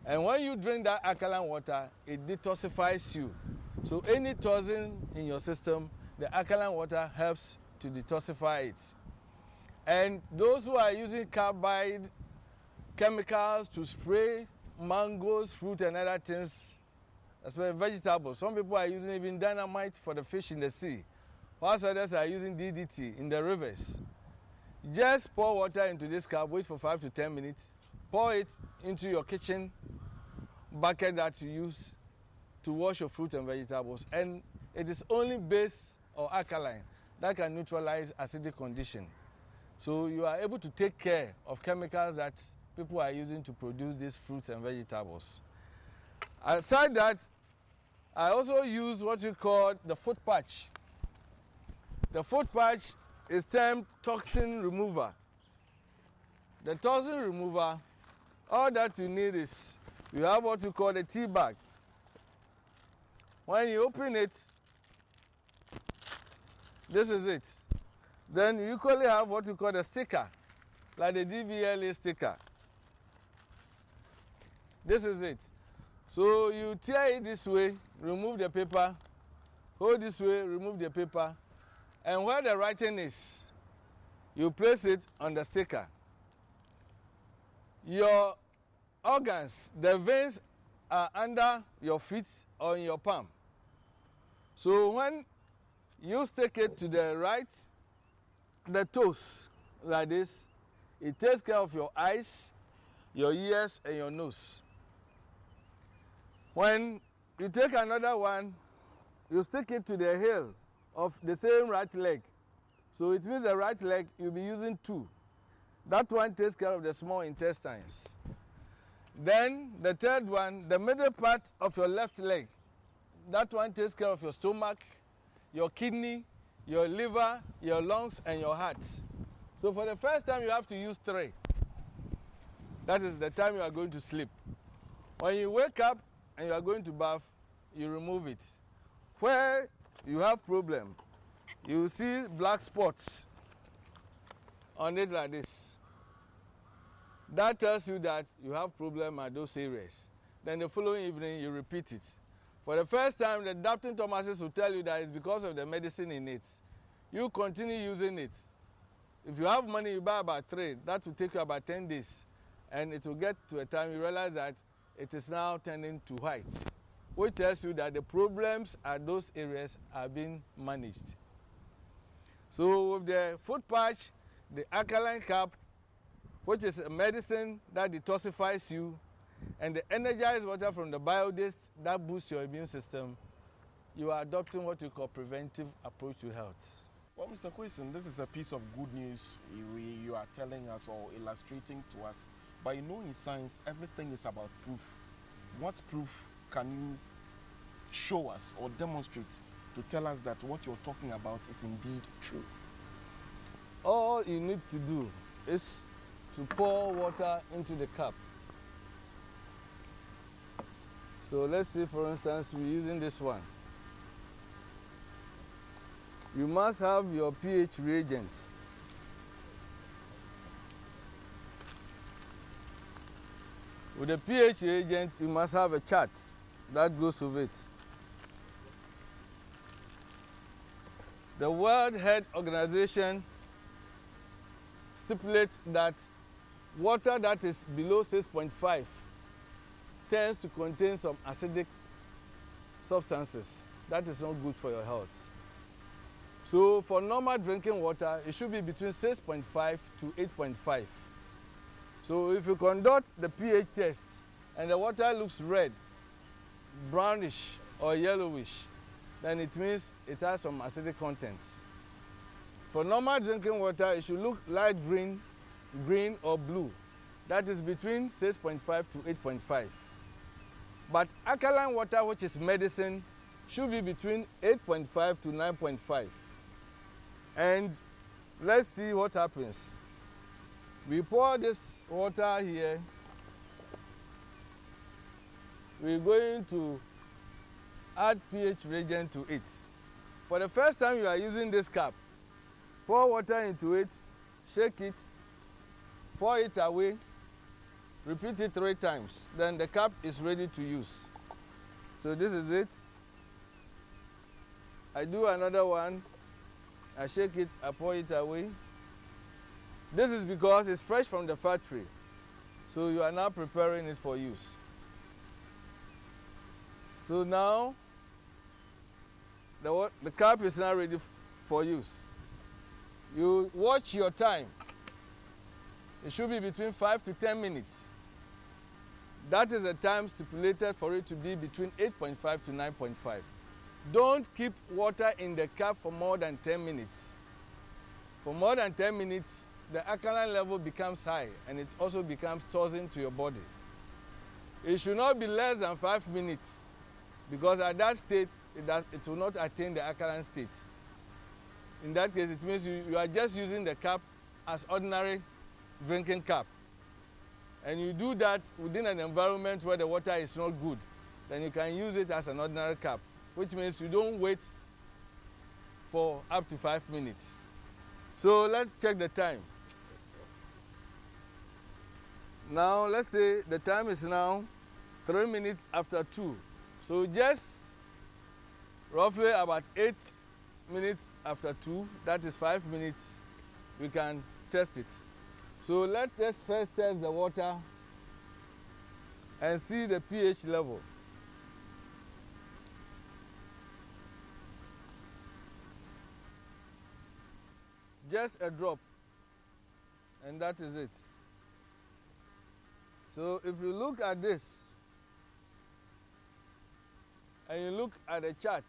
And when you drink that alkaline water, it detoxifies you. So any toxin in your system, the alkaline water helps to detoxify it. And those who are using carbide chemicals to spray mangoes, fruit and other things, especially vegetables. Some people are using even dynamite for the fish in the sea, whilst others are using DDT in the rivers. Just pour water into this cup, wait for 5 to 10 minutes, pour it into your kitchen bucket that you use to wash your fruit and vegetables, and it is only base or alkaline that can neutralize acidic condition. So you are able to take care of chemicals that people are using to produce these fruits and vegetables. Aside that, I also use what we call the foot patch. The foot patch is termed toxin remover. The toxin remover, all that you need is you have what we call the tea bag. When you open it, this is it. Then you equally have what we call the sticker, like the DVLA sticker. This is it. So you tear it this way, remove the paper, hold this way, remove the paper, and where the writing is, you place it on the sticker. Your organs, the veins are under your feet or in your palm. So when you stick it to the right, the toes, like this, it takes care of your eyes, your ears, and your nose. When you take another one, you stick it to the heel of the same right leg. So it means the right leg, you'll be using 2. That one takes care of the small intestines. Then the third one, the middle part of your left leg, that one takes care of your stomach, your kidney, your liver, your lungs, and your heart. So for the first time, you have to use 3. That is the time you are going to sleep. When you wake up and you are going to bath, you remove it. Where you have problem, you see black spots on it like this. That tells you that you have problem at those areas. Then the following evening, you repeat it. For the first time, the Dapton Thomases will tell you that it's because of the medicine in it. You continue using it. If you have money, you buy about 3. That will take you about 10 days. And it will get to a time you realize that it is now turning to white, which tells you that the problems at those areas are being managed. So with the foot patch, the alkaline cap, which is a medicine that detoxifies you, and the energized water from the biodist that boosts your immune system, you are adopting what you call preventive approach to health. Well, Mr. Quayson, this is a piece of good news you are telling us or illustrating to us. But you know, in science, everything is about proof. What proof can you show us or demonstrate to tell us that what you're talking about is indeed true? All you need to do is to pour water into the cup. So let's say, for instance, we're using this one. You must have your pH reagents. With the pH reagent, you must have a chart that goes with it. The World Health Organization stipulates that water that is below 6.5 tends to contain some acidic substances. That is not good for your health. So for normal drinking water, it should be between 6.5 to 8.5. So if you conduct the pH test and the water looks red, brownish or yellowish, then it means it has some acidic content. For normal drinking water, it should look light green, green or blue. That is between 6.5 to 8.5. But alkaline water, which is medicine, should be between 8.5 to 9.5. And let's see what happens. We pour this water here. We're going to add pH reagent to it. For the first time you are using this cup, pour water into it, shake it, pour it away, Repeat it 3 times. Then the cap is ready to use. So this is it. I do another one. I shake it, I pour it away. This is because it's fresh from the factory. So you are now preparing it for use. So now the cap is now ready for use. You watch your time. It should be between 5 to 10 minutes. That is the time stipulated for it to be between 8.5 to 9.5. Don't keep water in the cap for more than 10 minutes. For more than 10 minutes, the alkaline level becomes high and it also becomes toxin to your body. It should not be less than 5 minutes, because at that state, it will not attain the alkaline state. In that case, it means you are just using the cap as ordinary drinking cap. And you do that within an environment where the water is not good, then you can use it as an ordinary cap, which means you don't wait for up to 5 minutes. So let's check the time. Now let's say the time is now 3 minutes after 2. So just roughly about 8 minutes after 2, that is 5 minutes, we can test it. So let's first test the water and see the pH level. Just a drop, and that is it. So if you look at this and you look at the chart,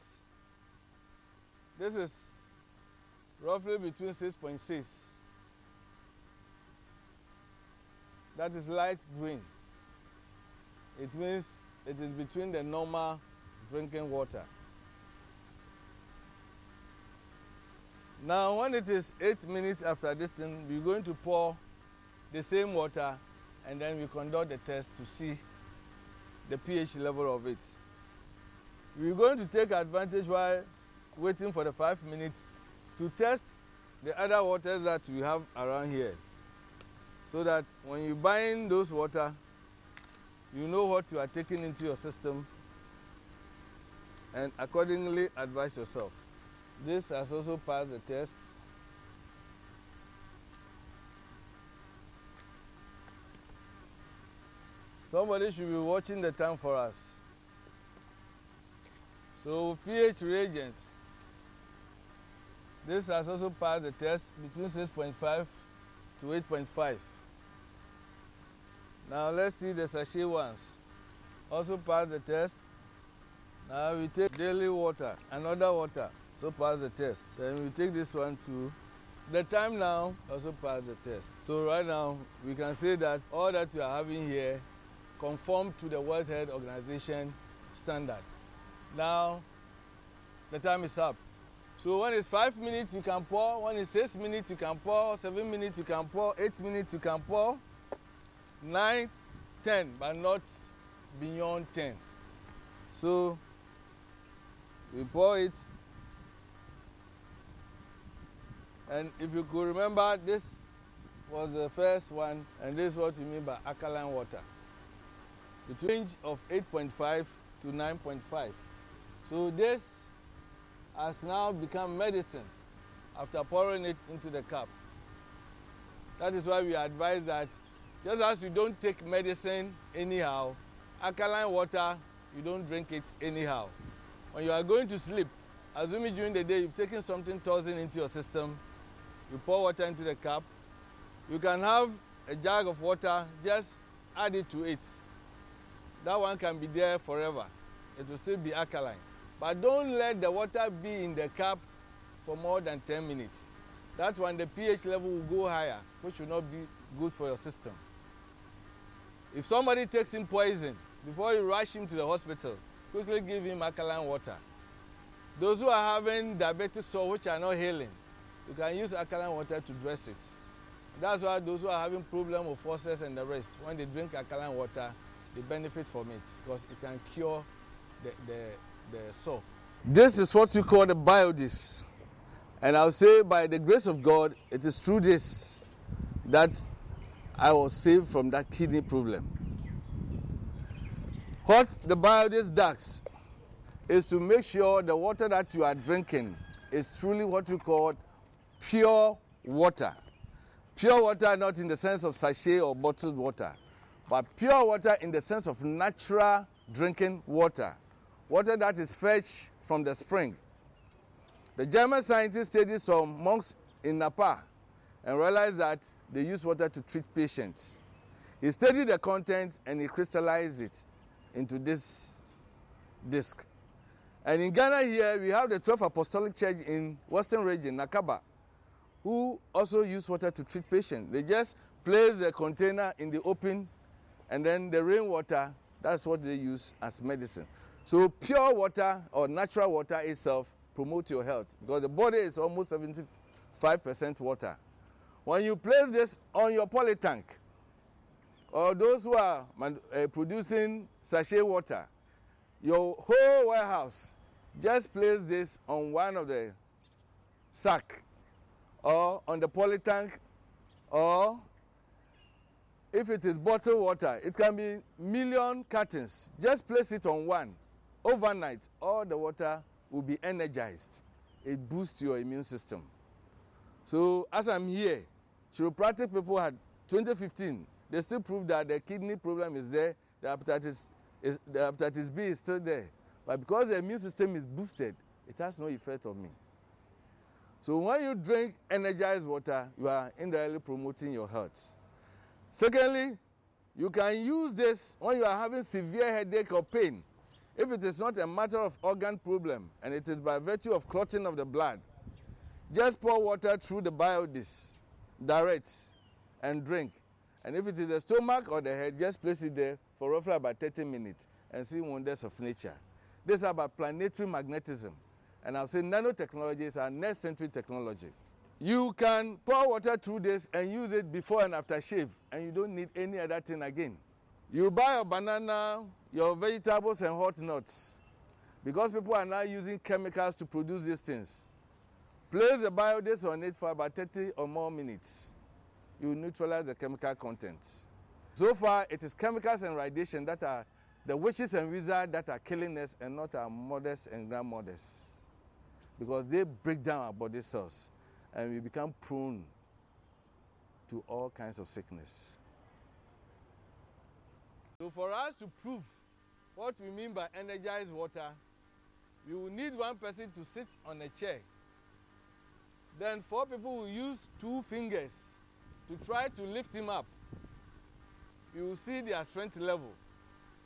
this is roughly between 6.6. That is light green. It means it is between the normal drinking water. Now when it is 8 minutes after this thing, we're going to pour the same water and then we conduct the test to see the pH level of it. We're going to take advantage while waiting for the 5 minutes to test the other waters that we have around here, so that when you buy in those water, you know what you are taking into your system and accordingly advise yourself. This has also passed the test. Somebody should be watching the time for us. So pH reagents, this has also passed the test between 6.5 to 8.5. Now let's see the sachet ones. Also pass the test. Now we take daily water, another water, so pass the test. Then we take this one too. The time now also pass the test. So right now we can say that all that we are having here conform to the World Health Organization standard. Now the time is up. So when it's 5 minutes you can pour, when it's 6 minutes you can pour, 7 minutes you can pour, 8 minutes you can pour, 9, 10, but not beyond 10. So we pour it, and if you could remember, this was the first one, and this is what we mean by alkaline water. The range of 8.5 to 9.5. So this has now become medicine after pouring it into the cup. That is why we advise that just as you don't take medicine anyhow, alkaline water, you don't drink it anyhow. When you are going to sleep, assuming during the day you've taken something toxin into your system, you pour water into the cup, you can have a jug of water, just add it to it. That one can be there forever. It will still be alkaline. But don't let the water be in the cup for more than 10 minutes. That's when the pH level will go higher, which will not be good for your system. If somebody takes in poison, before you rush him to the hospital, quickly give him alkaline water. Those who are having diabetic sore which are not healing, you can use alkaline water to dress it. That's why those who are having problem with ulcers and the rest, when they drink alkaline water, they benefit from it because it can cure the sore. This is what you call the biodis. And I'll say by the grace of God, it is through this that I was saved from that kidney problem. What the biodis does is to make sure the water that you are drinking is truly what we call pure water. Pure water not in the sense of sachet or bottled water, but pure water in the sense of natural drinking water. Water that is fetched from the spring. The German scientists studied some monks in Nepal and realized that they use water to treat patients. He studied the content and he crystallized it into this disc. And in Ghana here, we have the 12th Apostolic Church in Western Region, Nakaba, who also use water to treat patients. They just place the container in the open, and then the rainwater, that's what they use as medicine. So pure water or natural water itself promotes your health, because the body is almost 75% water. When you place this on your poly tank, or those who are producing sachet water, your whole warehouse, just place this on one of the sack or on the poly tank, or if it is bottled water, it can be million cartons. Just place it on one. Overnight, all the water will be energized. It boosts your immune system. So as I'm here, chiropractic people had 2015, they still prove that the kidney problem is there, the hepatitis B is still there. But because the immune system is boosted, it has no effect on me. So when you drink energized water, you are indirectly promoting your health. Secondly, you can use this when you are having severe headache or pain. If it is not a matter of organ problem and it is by virtue of clotting of the blood, just pour water through the biodis direct and drink. And if it is the stomach or the head, just place it there for roughly about 30 minutes and see wonders of nature. This is about planetary magnetism. And I'll say nanotechnology is our next century technology. You can pour water through this and use it before and after shave, and you don't need any other thing again. You buy your banana, your vegetables and hot nuts, because people are now using chemicals to produce these things. Place the biodis on it for about 30 or more minutes. You neutralize the chemical contents. So far, it is chemicals and radiation that are the witches and wizards that are killing us, and not our mothers and grandmothers, because they break down our body cells and we become prone to all kinds of sickness. So for us to prove what we mean by energized water, we will need one person to sit on a chair. Then 4 people will use 2 fingers to try to lift him up. You will see their strength level.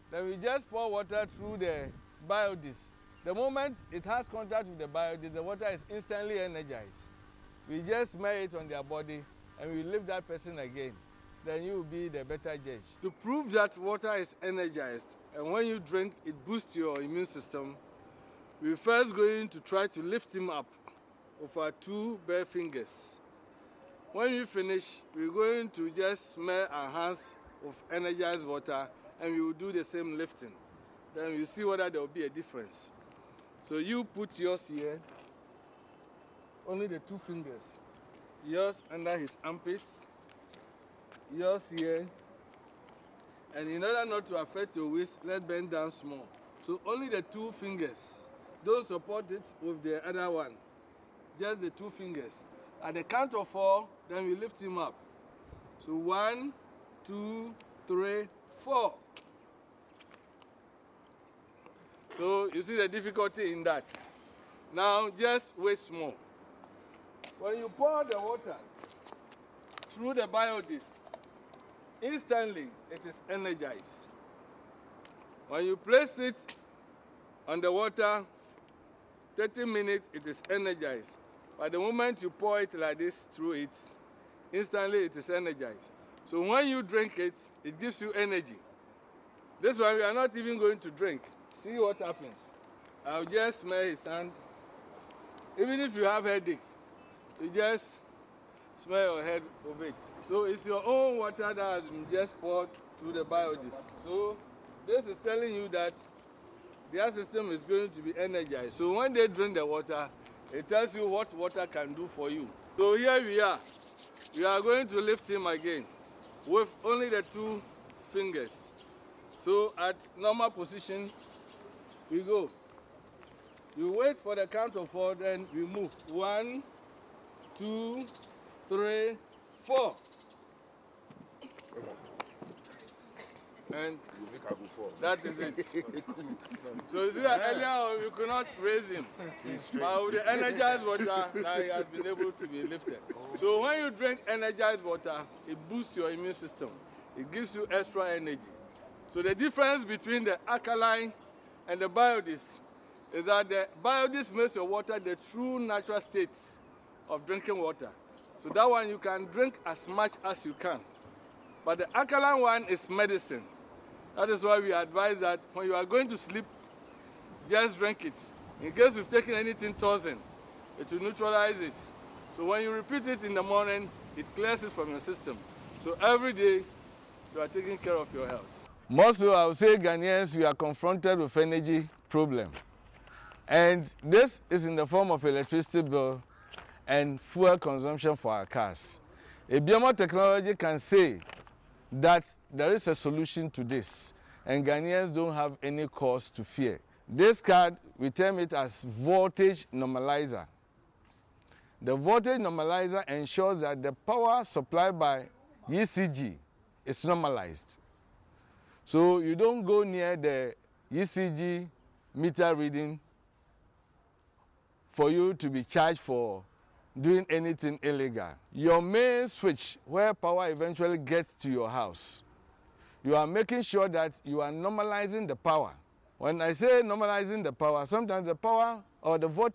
Then we just pour water through the biodis. The moment it has contact with the biodis, the water is instantly energized. We just smell it on their body and we lift that person again. Then you will be the better judge. To prove that water is energized and when you drink it boosts your immune system, we're first going to try to lift him up with our 2 bare fingers. When we finish, we're going to just smell our hands with energized water and we will do the same lifting. Then we'll see whether there will be a difference. So you put yours here, only the 2 fingers. Yours under his armpits, yours here. And in order not to affect your waist, let's bend down small. So only the 2 fingers. Don't support it with the other one. Just the 2 fingers. At the count of 4, then we lift him up. So 1, 2, 3, 4. So you see the difficulty in that. Now just wait small. When you pour the water through the biodis, instantly it is energized. When you place it on the water, 30 minutes it is energized. But the moment you pour it like this through it, instantly it is energized. So when you drink it, it gives you energy. This one we are not even going to drink. See what happens. I'll just smell his hand. Even if you have headache, you just smell your head of it. So it's your own water that has been just poured through the biodis. So this is telling you that their system is going to be energized. So when they drink the water, it tells you what water can do for you. So here we are. We are going to lift him again. with only the 2 fingers. So at normal position, we go. You wait for the count of 4, then we move. 1, 2, 3, 4. And You make her go fall. that is it. So you see that earlier you could not raise him. But with the energized water, now he has been able to be lifted. So when you drink energized water, it boosts your immune system. It gives you extra energy. So the difference between the alkaline and the biodis is that the biodis makes your water the true natural state of drinking water. So that one you can drink as much as you can. But the alkaline one is medicine. That is why we advise that when you are going to sleep, just drink it. In case you've taken anything toxin, it will neutralize it. So when you repeat it in the morning, it clears it from your system. So every day, you are taking care of your health. Mostly, I would say Ghanaians, we are confronted with energy problem. And this is in the form of electricity bill and fuel consumption for our cars. A Biomo technology can say that there is a solution to this, and Ghanaians don't have any cause to fear. This card, we term it as voltage normalizer. The voltage normalizer ensures that the power supplied by ECG is normalized. So you don't go near the ECG meter reading for you to be charged for doing anything illegal. Your main switch, where power eventually gets to your house, you are making sure that you are normalizing the power. When I say normalizing the power, sometimes the power or the voltage